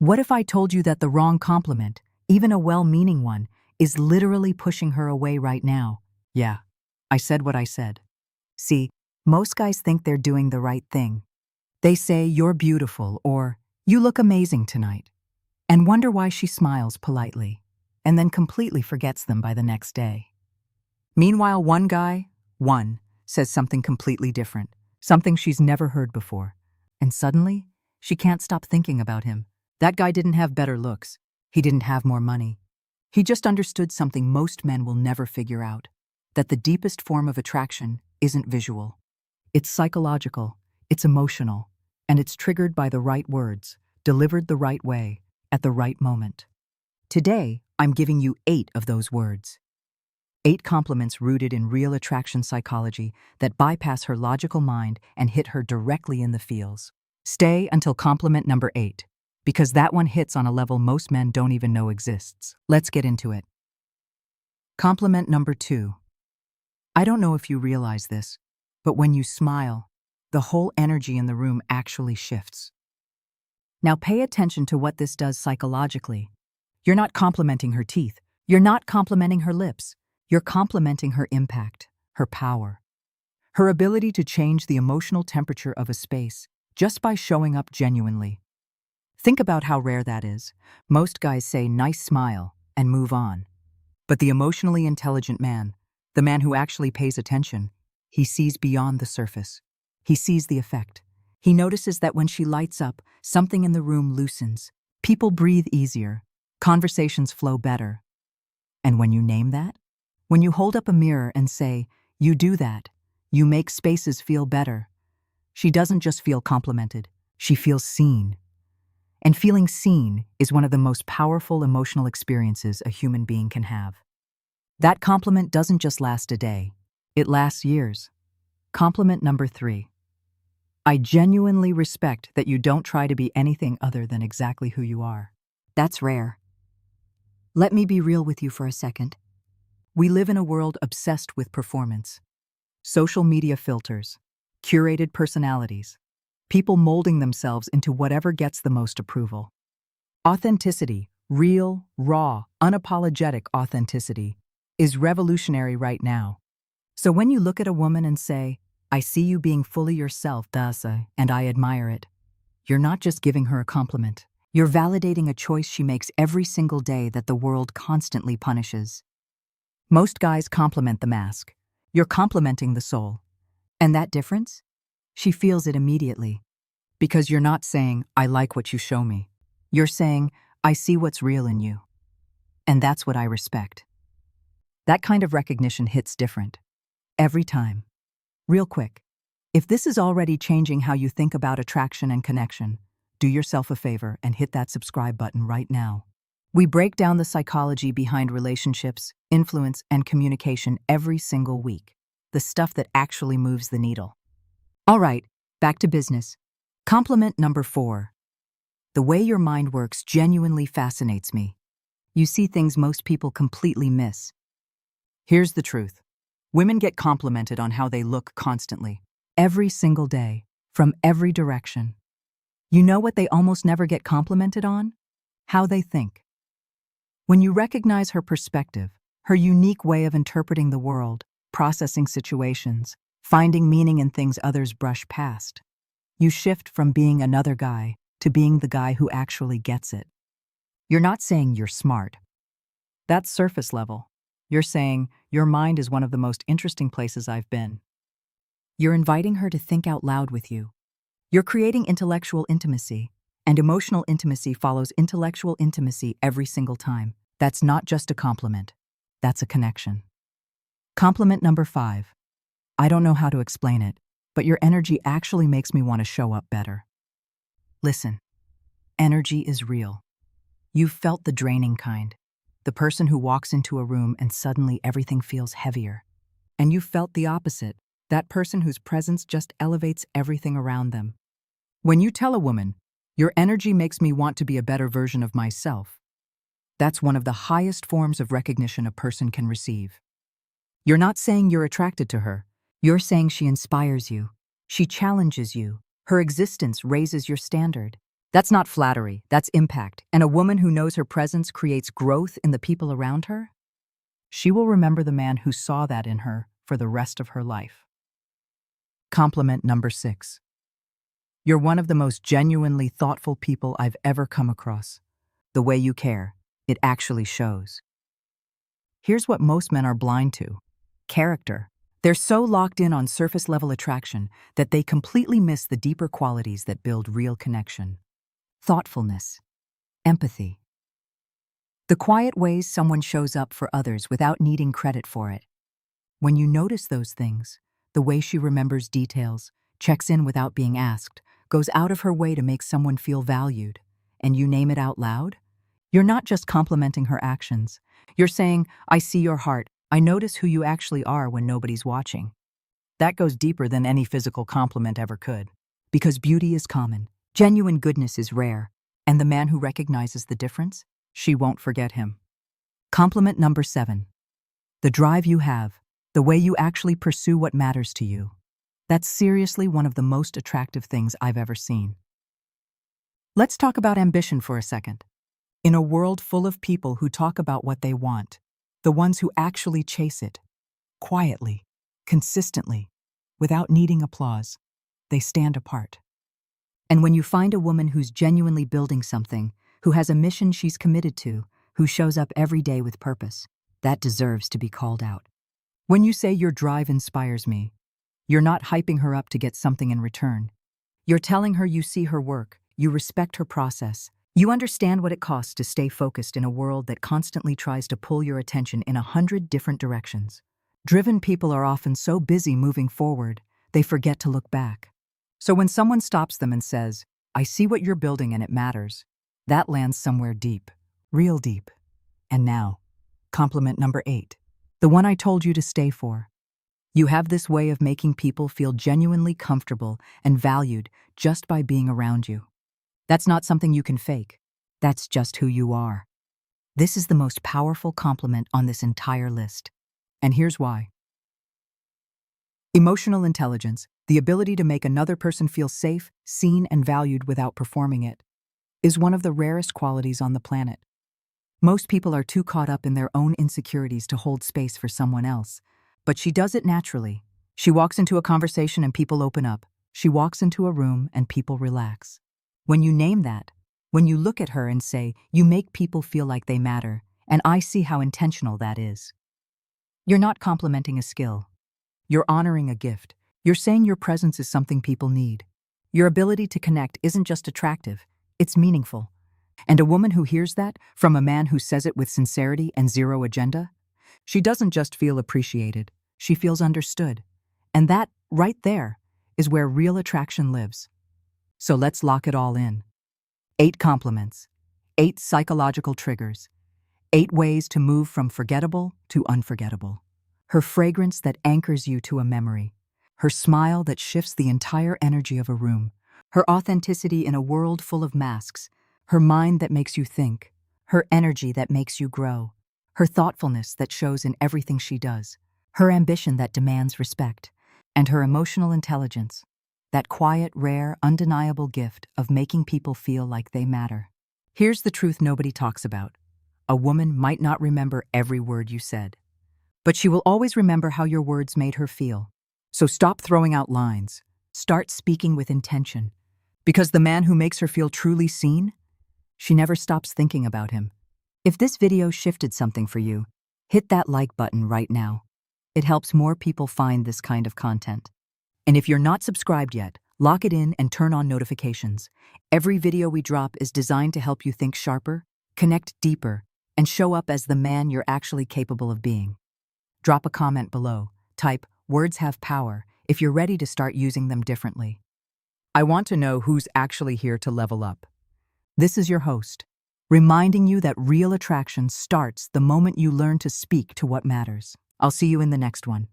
What if I told you that the wrong compliment, even a well-meaning one, is literally pushing her away right now? Yeah, I said what I said. See, most guys think they're doing the right thing. They say, "You're beautiful," or "You look amazing tonight," and wonder why she smiles politely, and then completely forgets them by the next day. Meanwhile, one, says something completely different, something she's never heard before, and suddenly, she can't stop thinking about him. That guy didn't have better looks. He didn't have more money. He just understood something most men will never figure out, that the deepest form of attraction isn't visual. It's psychological, it's emotional, and it's triggered by the right words, delivered the right way, at the right moment. Today, I'm giving you 8 of those words. 8 compliments rooted in real attraction psychology that bypass her logical mind and hit her directly in the feels. Stay until compliment number 8, because that one hits on a level most men don't even know exists. Let's get into it. Compliment number 2. I don't know if you realize this, but when you smile, the whole energy in the room actually shifts. Now pay attention to what this does psychologically. You're not complimenting her teeth. You're not complimenting her lips. You're complimenting her impact, her power, her ability to change the emotional temperature of a space just by showing up genuinely. Think about how rare that is. Most guys say "nice smile" and move on. But the emotionally intelligent man, the man who actually pays attention, he sees beyond the surface. He sees the effect. He notices that when she lights up, something in the room loosens. People breathe easier. Conversations flow better. And when you name that, when you hold up a mirror and say, "You do that," you make spaces feel better. She doesn't just feel complimented, she feels seen. And feeling seen is one of the most powerful emotional experiences a human being can have. That compliment doesn't just last a day, it lasts years. Compliment number 3. I genuinely respect that you don't try to be anything other than exactly who you are. That's rare. Let me be real with you for a second. We live in a world obsessed with performance. Social media filters, curated personalities, people molding themselves into whatever gets the most approval. Authenticity, real, raw, unapologetic authenticity, is revolutionary right now. So when you look at a woman and say, "I see you being fully yourself, Dasa, and I admire it," you're not just giving her a compliment. You're validating a choice she makes every single day that the world constantly punishes. Most guys compliment the mask. You're complimenting the soul. And that difference? She feels it immediately. Because you're not saying, "I like what you show me." You're saying, "I see what's real in you." And that's what I respect. That kind of recognition hits different. Every time. Real quick, if this is already changing how you think about attraction and connection, do yourself a favor and hit that subscribe button right now. We break down the psychology behind relationships, influence, and communication every single week. The stuff that actually moves the needle. All right, back to business. Compliment number 4. The way your mind works genuinely fascinates me. You see things most people completely miss. Here's the truth. Women get complimented on how they look constantly. Every single day, from every direction. You know what they almost never get complimented on? How they think. When you recognize her perspective, her unique way of interpreting the world, processing situations, finding meaning in things others brush past, you shift from being another guy to being the guy who actually gets it. You're not saying you're smart. That's surface level. You're saying your mind is one of the most interesting places I've been. You're inviting her to think out loud with you. You're creating intellectual intimacy, and emotional intimacy follows intellectual intimacy every single time. That's not just a compliment. That's a connection. Compliment number 5. I don't know how to explain it, but your energy actually makes me want to show up better. Listen, energy is real. You've felt the draining kind. The person who walks into a room and suddenly everything feels heavier. And you've felt the opposite, that person whose presence just elevates everything around them. When you tell a woman, "Your energy makes me want to be a better version of myself," that's one of the highest forms of recognition a person can receive. You're not saying you're attracted to her. You're saying she inspires you. She challenges you. Her existence raises your standard. That's not flattery, that's impact. And a woman who knows her presence creates growth in the people around her, she will remember the man who saw that in her for the rest of her life. Compliment number 6. You're one of the most genuinely thoughtful people I've ever come across. The way you care, it actually shows. Here's what most men are blind to: character. They're so locked in on surface-level attraction that they completely miss the deeper qualities that build real connection. Thoughtfulness, empathy. The quiet ways someone shows up for others without needing credit for it. When you notice those things, the way she remembers details, checks in without being asked, goes out of her way to make someone feel valued, and you name it out loud, you're not just complimenting her actions. You're saying, I see your heart. I notice who you actually are when nobody's watching. That goes deeper than any physical compliment ever could. Because beauty is common, genuine goodness is rare, and the man who recognizes the difference, she won't forget him. Compliment number 7. The drive you have, the way you actually pursue what matters to you. That's seriously one of the most attractive things I've ever seen. Let's talk about ambition for a second. In a world full of people who talk about what they want, the ones who actually chase it, quietly, consistently, without needing applause, they stand apart. And when you find a woman who's genuinely building something, who has a mission she's committed to, who shows up every day with purpose, that deserves to be called out. When you say your drive inspires me, you're not hyping her up to get something in return. You're telling her you see her work, you respect her process, you understand what it costs to stay focused in a world that constantly tries to pull your attention in 100 different directions. Driven people are often so busy moving forward, they forget to look back. So when someone stops them and says, I see what you're building and it matters, that lands somewhere deep, real deep. And now, compliment number 8. The one I told you to stay for. You have this way of making people feel genuinely comfortable and valued just by being around you. That's not something you can fake. That's just who you are. This is the most powerful compliment on this entire list. And here's why. Emotional intelligence, the ability to make another person feel safe, seen, and valued without performing it, is one of the rarest qualities on the planet. Most people are too caught up in their own insecurities to hold space for someone else, but she does it naturally. She walks into a conversation and people open up. She walks into a room and people relax. When you name that, when you look at her and say, you make people feel like they matter, and I see how intentional that is. You're not complimenting a skill. You're honoring a gift. You're saying your presence is something people need. Your ability to connect isn't just attractive, it's meaningful. And a woman who hears that from a man who says it with sincerity and zero agenda, she doesn't just feel appreciated, she feels understood. And that, right there, is where real attraction lives. So let's lock it all in. 8 compliments, 8 psychological triggers, 8 ways to move from forgettable to unforgettable. Her fragrance that anchors you to a memory, her smile that shifts the entire energy of a room, her authenticity in a world full of masks, her mind that makes you think, her energy that makes you grow, her thoughtfulness that shows in everything she does, her ambition that demands respect, and her emotional intelligence, that quiet, rare, undeniable gift of making people feel like they matter. Here's the truth nobody talks about. A woman might not remember every word you said, but she will always remember how your words made her feel. So stop throwing out lines. Start speaking with intention. Because the man who makes her feel truly seen, she never stops thinking about him. If this video shifted something for you, hit that like button right now. It helps more people find this kind of content. And if you're not subscribed yet, lock it in and turn on notifications. Every video we drop is designed to help you think sharper, connect deeper, and show up as the man you're actually capable of being. Drop a comment below. Type, "Words have power," if you're ready to start using them differently. I want to know who's actually here to level up. This is your host, reminding you that real attraction starts the moment you learn to speak to what matters. I'll see you in the next one.